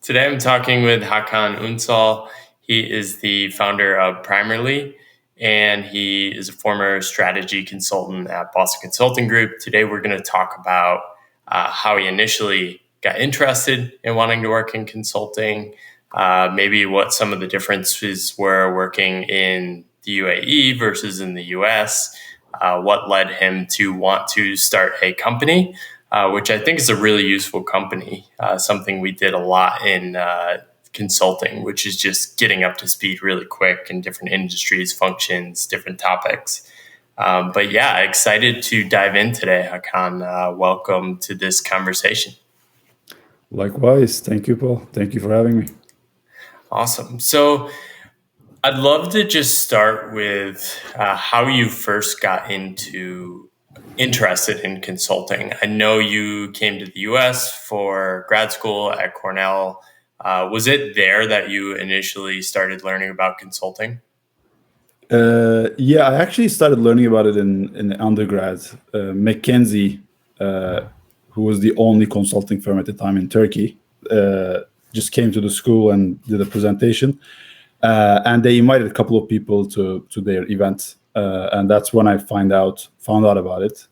Today I'm talking with Hakan Unsal. He is the founder of Primerli, and he is a former strategy consultant at Boston Consulting Group. Today we're going to talk about how he initially got interested in wanting to work in consulting, maybe what some of the differences were working in the UAE versus in the US, what led him to want to start a company, which I think is a really useful company, something we did a lot in consulting, which is just getting up to speed really quick in different industries, functions, different topics. But yeah, excited to dive in today, Hakan. Welcome to this conversation. Likewise. Thank you, Paul. Thank you for having me. Awesome. So I'd love to just start with how you first got interested in consulting. I know you came to the US for grad school at Cornell. Was it there that you initially started learning about consulting? Yeah, I actually started learning about it in undergrad. McKinsey, who was the only consulting firm at the time in Turkey, just came to the school and did a presentation. And they invited a couple of people to their event. And that's when I found out about it.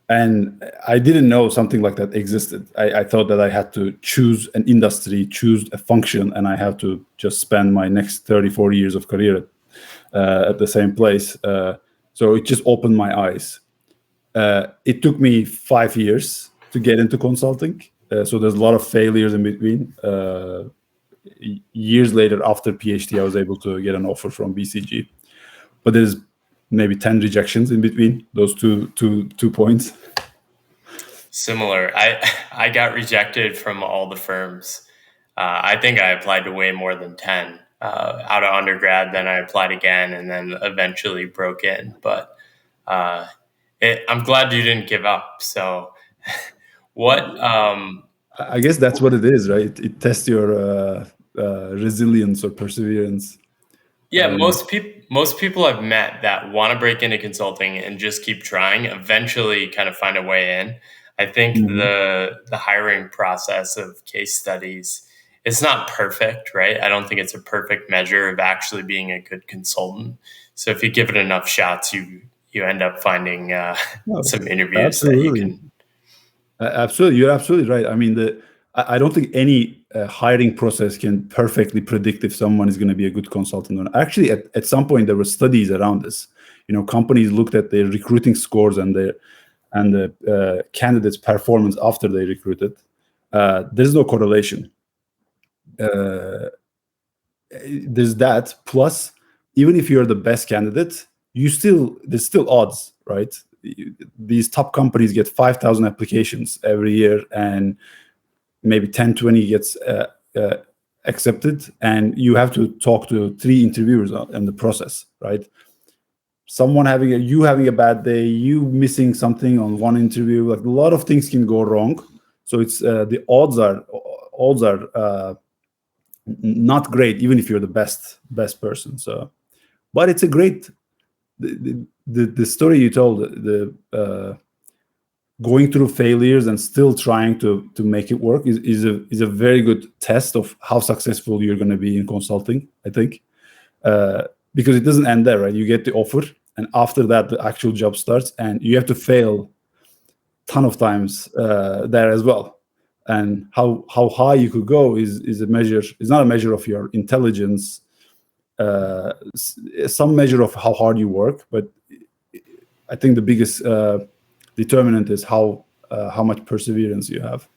And I didn't know something like that existed. I thought that I had to choose an industry, choose a function, and I have to just spend my next 34 years of career at the same place. So it just opened my eyes. It took me 5 years to get into consulting. So there's a lot of failures in between. Years later, after PhD, I was able to get an offer from BCG. But there's maybe 10 rejections in between those two points. Similar. I got rejected from all the firms. I think I applied to way more than 10 out of undergrad. Then I applied again and then eventually broke in. But I'm glad you didn't give up. So what... I guess that's what it is, right? It tests your resilience or perseverance. Yeah, most people I've met that want to break into consulting and just keep trying eventually kind of find a way in. I think the hiring process of case studies is not perfect, right? I don't think it's a perfect measure of actually being a good consultant. So if you give it enough shots, you end up finding some interviews absolutely. that you can. Absolutely, you're absolutely right. I mean, I don't think any hiring process can perfectly predict if someone is going to be a good consultant or not. Actually, at some point there were studies around this. Companies looked at their recruiting scores and the candidates' performance after they recruited. There's no correlation. There's that. Plus, even if you're the best candidate, there's still odds, right? These top companies get 5,000 applications every year, and maybe 10, 20 gets accepted, and you have to talk to 3 interviewers in the process, right? You having a bad day, you missing something on one interview, like a lot of things can go wrong. So it's the odds are not great, even if you're the best person. So, but it's a great the story you told, the going through failures and still trying to make it work is a very good test of how successful you're going to be in consulting, I think, because it doesn't end there, right? You get the offer, and after that, the actual job starts, and you have to fail a ton of times there as well. And how high you could go is not a measure of your intelligence, some measure of how hard you work, but I think the biggest determinant is how much perseverance you have.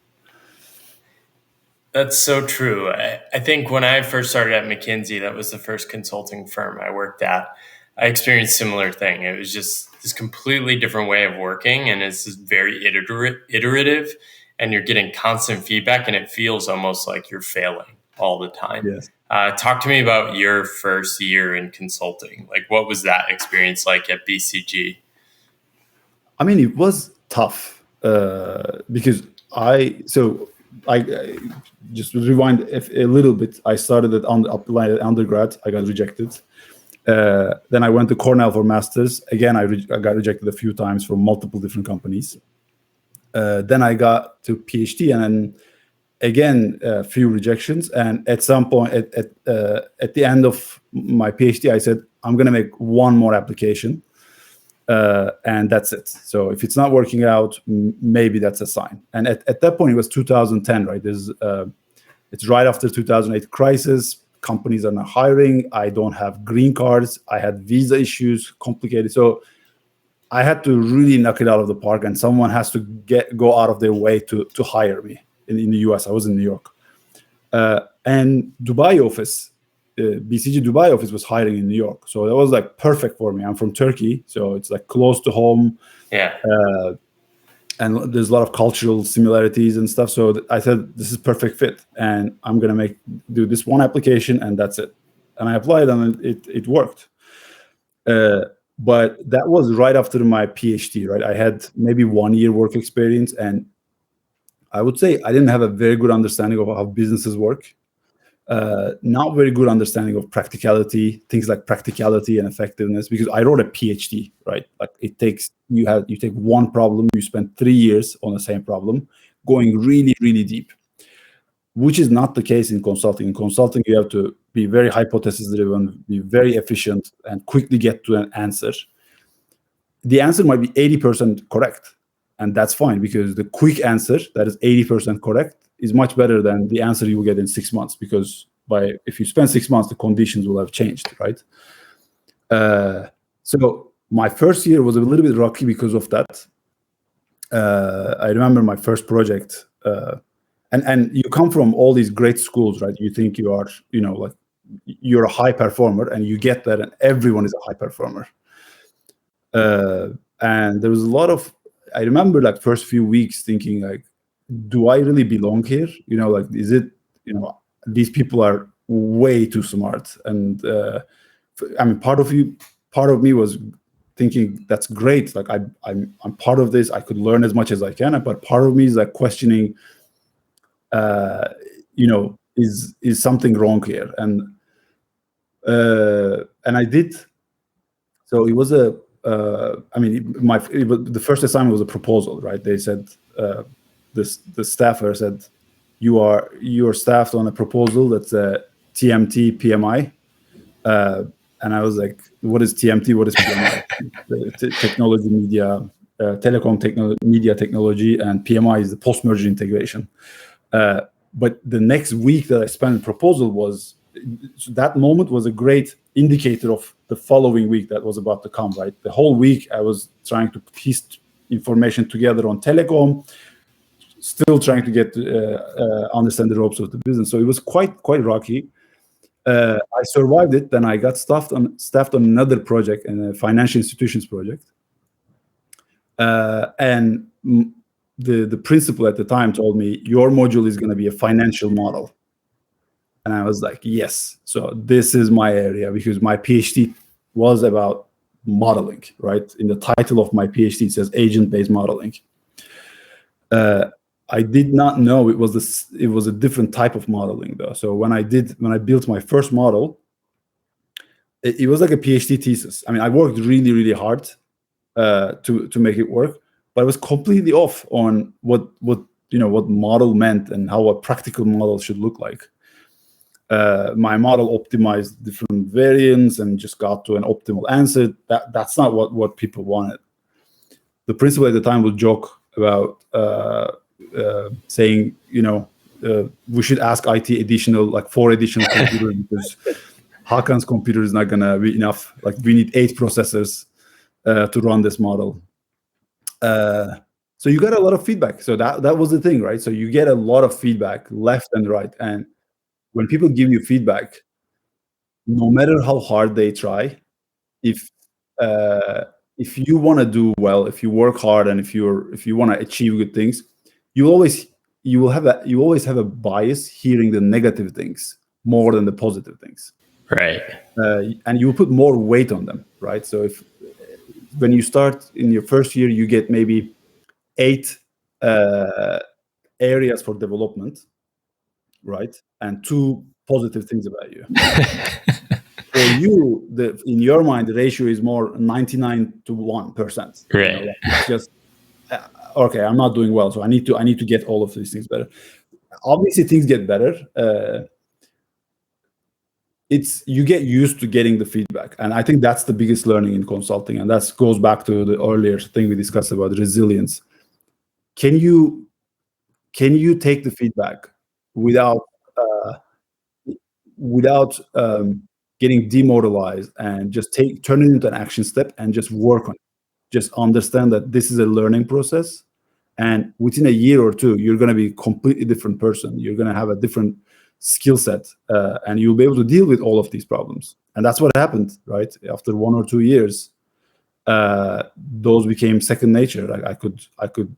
That's so true. I think when I first started at McKinsey, that was the first consulting firm I worked at, I experienced a similar thing. It was just this completely different way of working, and it's just very iterative, and you're getting constant feedback, and it feels almost like you're failing all the time. Yes. Talk to me about your first year in consulting. Like, what was that experience like at BCG? I mean, it was tough because I just rewind a little bit. I started at undergrad. I got rejected. Then I went to Cornell for masters. Again, I got rejected a few times from multiple different companies. Then I got to PhD, and then again, a few rejections. And at some point, at the end of my PhD, I said, I'm going to make one more application, and that's it. So if it's not working out, maybe that's a sign. And at that point, it was 2010, right? It's right after 2008 crisis. Companies are not hiring. I don't have green cards. I had visa issues, complicated. So I had to really knock it out of the park, and someone has to go out of their way to hire me in the US. I was in New York. And Dubai office, BCG Dubai office was hiring in New York. So that was like perfect for me. I'm from Turkey, so it's like close to home. Yeah. And there's a lot of cultural similarities and stuff. So I said, this is perfect fit, and I'm going to do this one application, and that's it. And I applied, and it worked. But that was right after my PhD, right? I had maybe 1 year work experience, and I would say I didn't have a very good understanding of how businesses work. Not very good understanding of practicality, things like practicality and effectiveness, because I wrote a PhD, right? Like you take one problem, you spend 3 years on the same problem, going really, really deep, which is not the case in consulting. In consulting, you have to be very hypothesis driven, be very efficient, and quickly get to an answer. The answer might be 80% correct, and that's fine, because the quick answer that is 80% correct is much better than the answer you will get in 6 months, because if you spend 6 months, the conditions will have changed, right? So my first year was a little bit rocky because of that. I remember my first project, and you come from all these great schools, right? You think you are, like you're a high performer, and you get that, and everyone is a high performer. And there was a lot of, I remember like first few weeks thinking like, do I really belong here? Like, is it, these people are way too smart. And I mean, part of me was thinking that's great. Like I'm part of this. I could learn as much as I can. But part of me is like questioning, is something wrong here? And I did. So it was the first assignment was a proposal, right? They said, the staffer said, you're staffed on a proposal that's a TMT PMI. And I was like, what is TMT? What is PMI? Technology, media, telecom media technology, and PMI is the post-merger integration. But the next week that I spent in proposal that moment was a great indicator of the following week that was about to come, right? The whole week I was trying to piece information together on telecom, still trying to get understand the ropes of the business. So it was quite rocky. I survived it. Then I got staffed on another project, a financial institutions project. And the principal at the time told me, your module is going to be a financial model. And I was like, yes. So this is my area, because my PhD was about modeling, right? In the title of my PhD, it says agent-based modeling. I did not know it was a different type of modeling, though. So when I built my first model, it was like a PhD thesis. I mean, I worked really, really hard to make it work, but I was completely off on what model meant and how a practical model should look like. My model optimized different variants and just got to an optimal answer. That's not what people wanted. The principal at the time would joke about saying, we should ask IT additional 4 additional computers, because Hakan's computer is not gonna be enough. Like, we need 8 processors to run this model. So you got a lot of feedback. So that was the thing, right? So you get a lot of feedback left and right, and when people give you feedback, no matter how hard they try, if you want to do well, if you work hard, and if you want to achieve good things, you always have a bias hearing the negative things more than the positive things. Right. And you put more weight on them, right? So when you start in your first year, you get maybe 8 areas for development, right? And 2 positive things about you. For you, in your mind, the ratio is more 99 to 1%. Right. It's just okay. I'm not doing well, so I need to get all of these things better. obviously things get better. You get used to getting the feedback, and I think that's the biggest learning in consulting, and that goes back to the earlier thing we discussed about resilience. Can you take the feedback without getting demoralized, and just turn it into an action step and just work on it? Just understand that this is a learning process, and within a year or two, you're going to be a completely different person. You're going to have a different skill set, and you'll be able to deal with all of these problems. And that's what happened, right? After 1 or 2 years, those became second nature. I could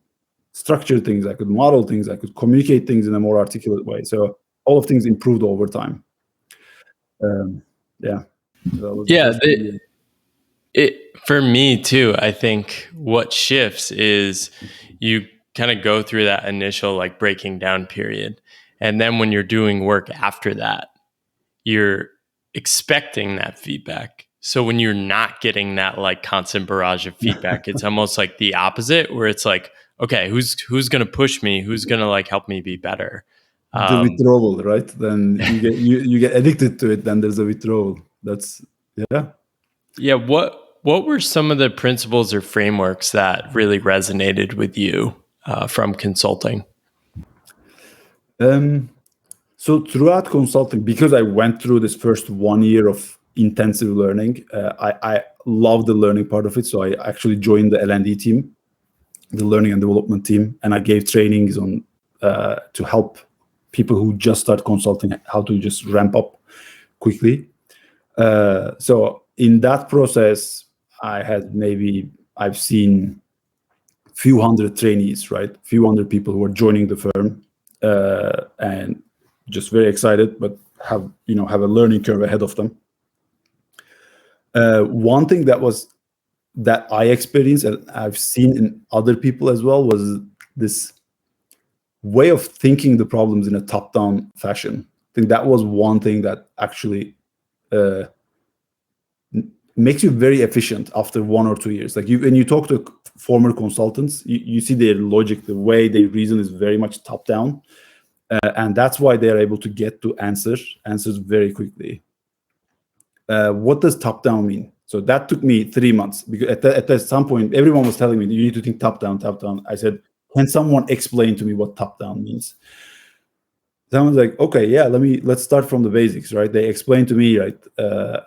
structure things, I could model things, I could communicate things in a more articulate way. So all of things improved over time. Yeah. For me too, I think what shifts is you kind of go through that initial like breaking down period. And then when you're doing work after that, you're expecting that feedback. So when you're not getting that like constant barrage of feedback, it's almost like the opposite, where it's like, okay, who's going to push me? Who's going to like help me be better? The withdrawal, right? Then you get addicted to it. Then there's a withdrawal. That's yeah. What were some of the principles or frameworks that really resonated with you from consulting? So throughout consulting, because I went through this first 1 year of intensive learning, I love the learning part of it. So I actually joined the L&D team, the learning and development team, and I gave trainings on to help people who just start consulting how to just ramp up quickly. So in that process, I've seen few hundred trainees, right? Few hundred people who are joining the firm, and just very excited, but have a learning curve ahead of them. One thing that I experienced and I've seen in other people as well was this way of thinking the problems in a top-down fashion. I think that was one thing that actually makes you very efficient after 1 or 2 years. Like when you talk to former consultants, you see their logic, the way they reason is very much top-down, and that's why they are able to get to answers very quickly. What does top-down mean? So that took me 3 months, because at some point, everyone was telling me, you need to think top-down. I said, can someone explain to me what top-down means? Someone's like, okay, yeah, let's start from the basics, right? They explained to me, right,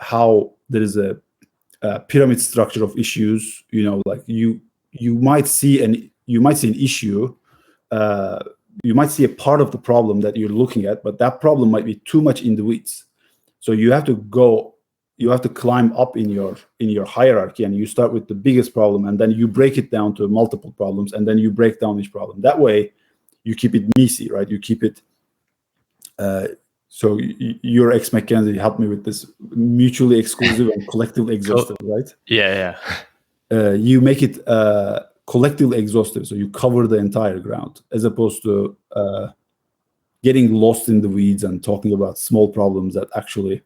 how there is a pyramid structure of issues. Like you might see an issue, you might see a part of the problem that you're looking at, but that problem might be too much in the weeds. So you have to climb up in your hierarchy, and you start with the biggest problem, and then you break it down to multiple problems, and then you break down each problem. That way, you keep it messy, right? You keep it. So your ex-McKenzie helped me with this mutually exclusive and collectively exhaustive, right? Yeah. You make it collectively exhaustive, so you cover the entire ground, as opposed to getting lost in the weeds and talking about small problems that actually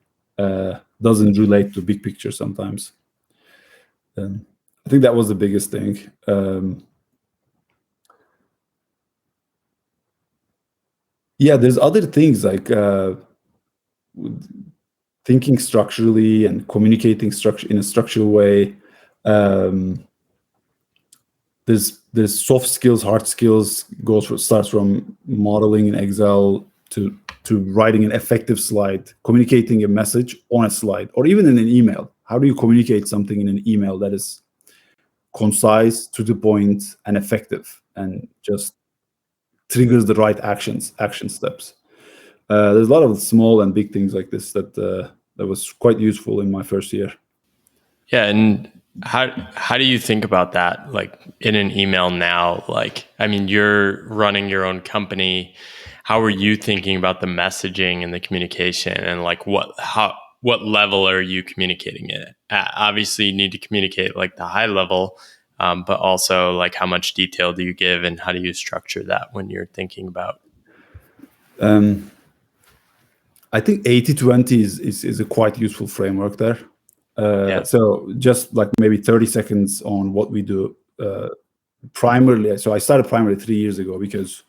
doesn't relate to big picture sometimes. I think that was the biggest thing. Yeah, there's other things like thinking structurally and communicating in a structural way. There's soft skills, hard skills. Starts from modeling in Excel to writing an effective slide, communicating a message on a slide, or even in an email. How do you communicate something in an email that is concise, to the point, and effective, and just triggers the right action steps? There's a lot of small and big things like this that was quite useful in my first year. Yeah, and how do you think about that, like in an email now? Like, I mean, you're running your own company. How are you thinking about the messaging and the communication, and like what level are you communicating it at? Obviously, you need to communicate like the high level, but also like how much detail do you give, and how do you structure that when you're thinking about? I think 80-20 is a quite useful framework there. So just like maybe 30 seconds on what we do. Primerli, so I started Primerli 3 years ago because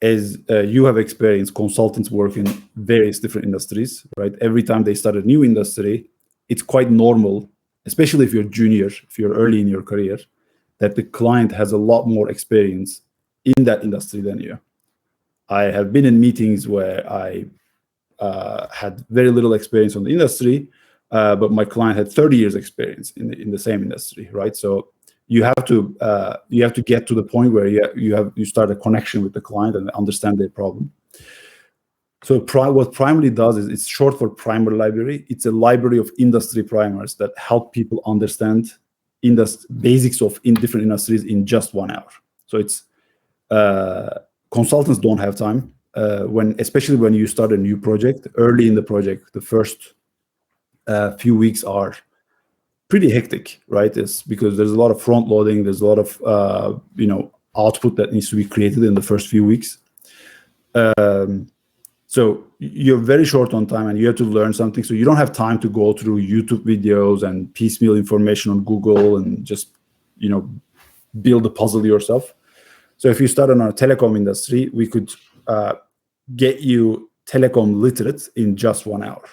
as you have experienced, consultants work in various different industries, right? Every time they start a new industry, it's quite normal, especially if you're junior, if you're early in your career, that the client has a lot more experience in that industry than you. I have been in meetings where I had very little experience on the industry, but my client had 30 years experience in the same industry, right? So you have to get to the point where you start a connection with the client and understand their problem. So what Primerli does is, it's short for Primer Library. It's a library of industry primers that help people understand basics of different industries in just 1 hour. So it's consultants don't have time, especially when you start a new project. Early in the project, the first few weeks are pretty hectic, right? It's because there's a lot of front loading, there's a lot of output that needs to be created in the first few weeks. So you're very short on time, and you have to learn something. So you don't have time to go through YouTube videos and piecemeal information on Google and just build the puzzle yourself. So if you start on our telecom industry, we could get you telecom literate in just 1 hour.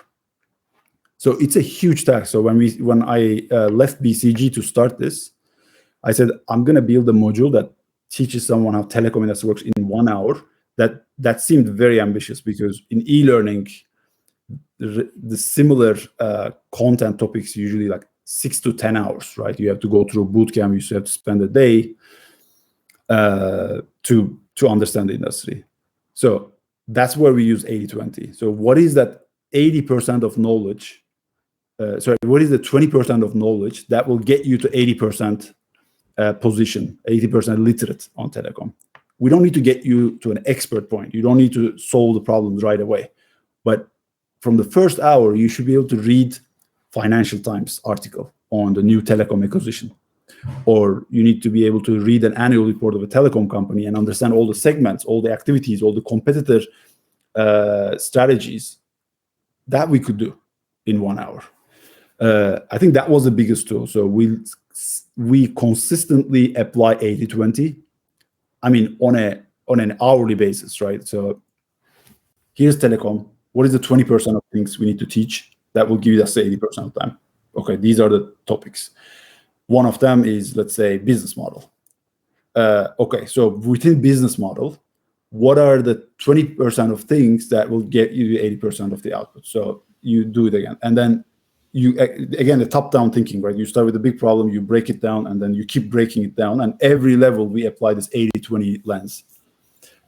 So it's a huge task. So when I left BCG to start this, I said, I'm going to build a module that teaches someone how telecom industry works in 1 hour. That seemed very ambitious, because in e-learning, the similar content topics usually like 6 to 10 hours, right? You have to go through boot camp. You have to spend a day to understand the industry. So that's where we use 80-20. So what is that 80% of knowledge? What is the 20% of knowledge that will get you to 80% position, 80% literate on telecom? We don't need to get you to an expert point. You don't need to solve the problems right away. But from the first hour, you should be able to read Financial Times article on the new telecom acquisition. Or you need to be able to read an annual report of a telecom company and understand all the segments, all the activities, all the competitor strategies. That we could do in 1 hour. I think that was the biggest tool. So we consistently apply 80-20. I mean, on an hourly basis, right? So here's telecom. What is the 20% of things we need to teach that will give us the 80% of time? Okay, these are the topics. One of them is, let's say, business model. Okay, so within business model, what are the 20% of things that will get you 80% of the output? So you do it again. And then again, the top-down thinking, right? You start with a big problem, you break it down, and then you keep breaking it down. And every level, we apply this 80-20 lens.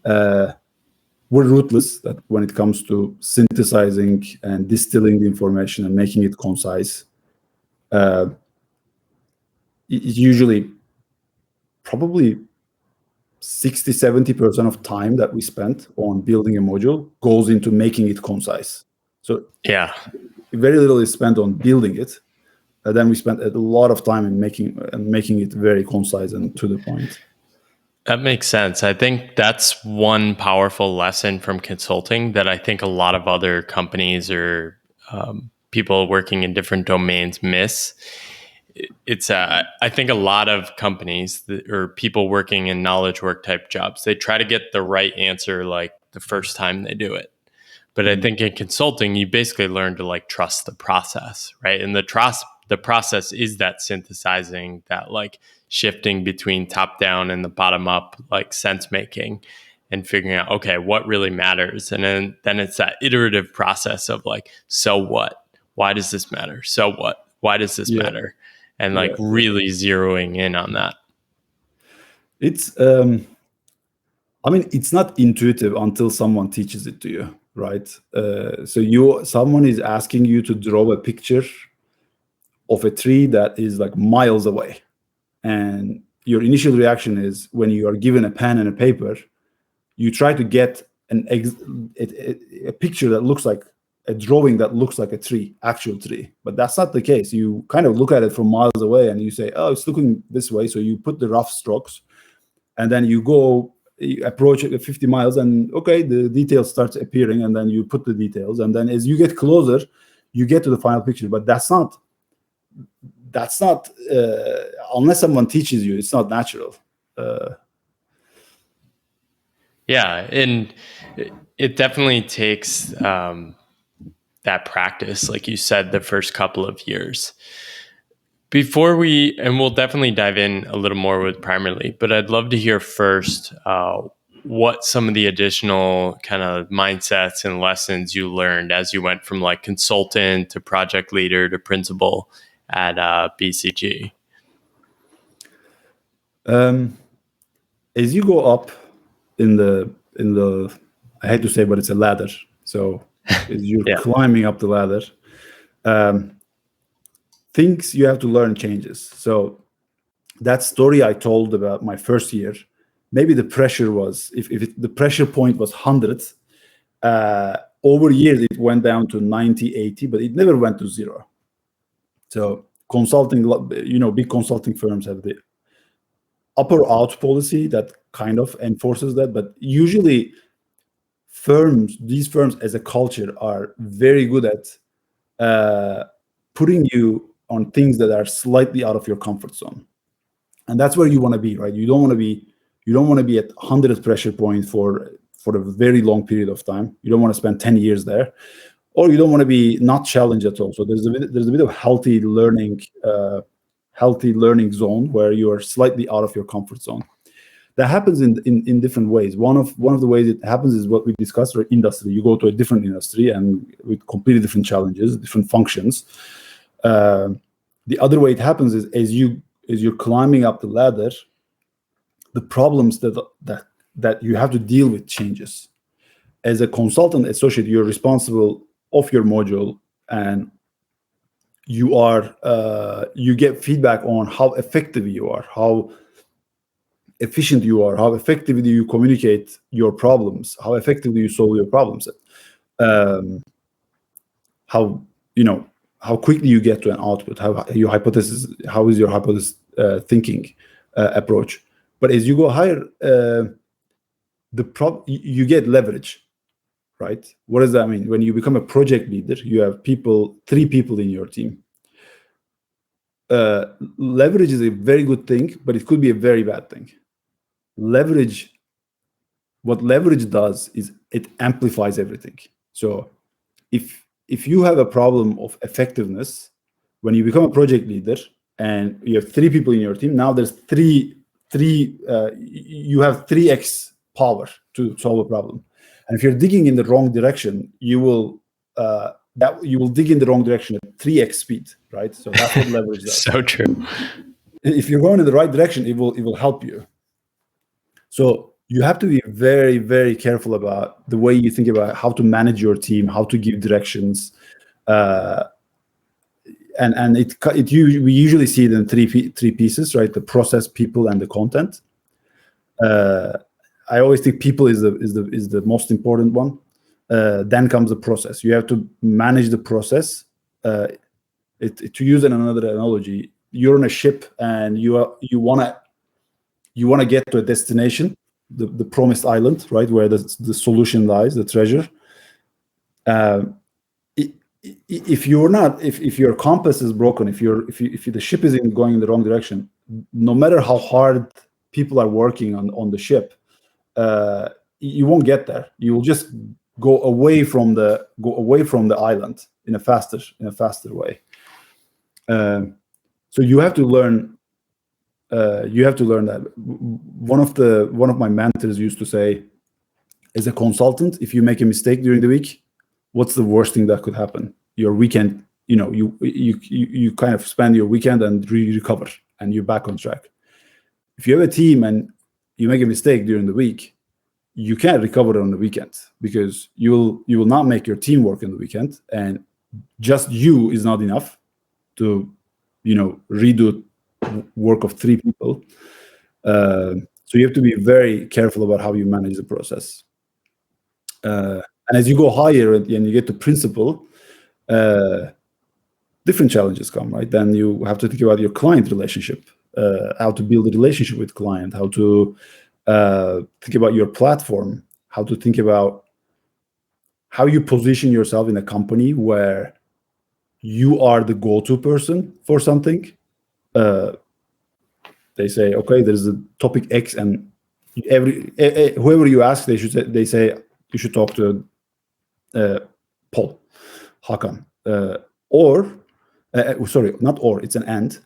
We're ruthless that when it comes to synthesizing and distilling the information and making it concise. It's usually probably 60-70% of time that we spent on building a module goes into making it concise. So yeah, very little is spent on building it. Then we spent a lot of time in making it very concise and to the point. That makes sense. I think that's one powerful lesson from consulting that I think a lot of other companies or people working in different domains miss. I think a lot of companies or people working in knowledge work type jobs, they try to get the right answer like the first time they do it. But I think in consulting, you basically learn to like trust the process, right? And the process is that synthesizing, that like shifting between top down and the bottom up, like sense making and figuring out, okay, what really matters. And then it's that iterative process of like, so what? Why does this matter? So what? Why does this matter? And like really zeroing in on that. It's, I mean, it's not intuitive until someone teaches it to you, right? So someone is asking you to draw a picture of a tree that is like miles away. And your initial reaction is, when you are given a pen and a paper, you try to get a picture that looks like a drawing that looks like a tree, actual tree. But that's not the case. You kind of look at it from miles away and you say, oh, it's looking this way. So you put the rough strokes, and then you approach it at 50 miles, and okay, the details starts appearing, and then you put the details. And then as you get closer, you get to the final picture. But that's not unless someone teaches you, it's not natural. Yeah, and it definitely takes that practice, like you said, the first couple of years. And we'll definitely dive in a little more with Primerly, but I'd love to hear first what some of the additional kind of mindsets and lessons you learned as you went from like consultant to project leader to principal at BCG. As you go up in the I hate to say, but it's a ladder. So as you're Yeah. climbing up the ladder, things you have to learn changes. So that story I told about my first year, maybe the pressure was, if the pressure point was 100, over years it went down to 90, 80, but it never went to zero. So consulting, big consulting firms have the upper out policy that kind of enforces that, but usually these firms as a culture are very good at putting you on things that are slightly out of your comfort zone. And that's where you want to be, right? You don't want to be at 100th pressure point for a very long period of time. You don't want to spend 10 years there, or you don't want to be not challenged at all. So there's a bit of healthy learning zone where you are slightly out of your comfort zone. That happens in different ways. One of the ways it happens is what we discussed, or industry. You go to a different industry and with completely different challenges, different functions. The other way it happens is as you're climbing up the ladder, the problems that you have to deal with changes. As a consultant associate, you're responsible of your module, and you get feedback on how effective you are, how efficient you are, how effectively you communicate your problems, how effectively you solve your problems, how quickly you get to an output, how is your hypothesis thinking approach. But as you go higher, you get leverage, right? What does that mean? When you become a project leader, you have 3 people in your team. Leverage is a very good thing, but it could be a very bad thing. What leverage does is it amplifies everything. So if you have a problem of effectiveness, when you become a project leader and you have 3 people in your team, now there's you have 3x power to solve a problem. And if you're digging in the wrong direction, you will dig in the wrong direction at 3x speed, right? So that's what leverage does. So true. If you're going in the right direction, it will help you. So you have to be very, very careful about the way you think about how to manage your team, how to give directions, and we usually see it in three pieces, right? The process, people, and the content. I always think people is the most important one. Then comes the process. You have to manage the process. To use another analogy, you're on a ship and you want to get to a destination, the promised island, right, where the solution lies, the treasure. If your compass is broken, if the ship is going in the wrong direction, no matter how hard people are working on the ship, you won't get there. You will just go away from the island in a faster way. So you have to learn. That. One of my mentors used to say, as a consultant, if you make a mistake during the week, what's the worst thing that could happen? Your weekend, you kind of spend your weekend and recover, and you're back on track. If you have a team and you make a mistake during the week, you can't recover on the weekend, because you will not make your team work on the weekend, and just you is not enough to redo work of 3 people. So you have to be very careful about how you manage the process. And as you go higher and you get to principal, different challenges come, right? Then you have to think about your client relationship, how to build a relationship with client, how to think about your platform, how to think about how you position yourself in a company where you are the go-to person for something. They say, okay, there's a topic X and Whoever you ask, they say you should talk to Paul, Hakan, or sorry, not or, it's an and.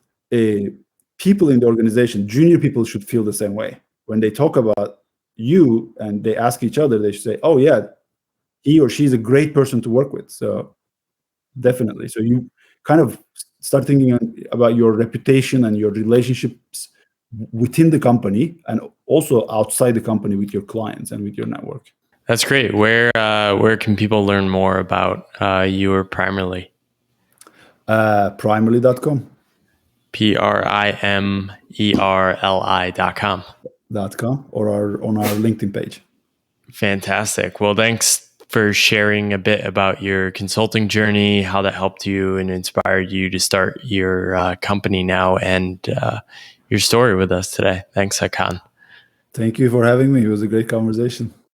People in the organization, junior people, should feel the same way. When they talk about you and they ask each other, they should say, "Oh yeah, he or she is a great person to work with." So definitely, so you kind of start thinking about your reputation and your relationships within the company and also outside the company with your clients and with your network. That's great. Where can people learn more about you or Primerli? Primerli.com. Primerli.com. Or on our LinkedIn page. Fantastic. Well, thanks for sharing a bit about your consulting journey, how that helped you and inspired you to start your company now, and your story with us today. Thanks, Hakan. Thank you for having me. It was a great conversation.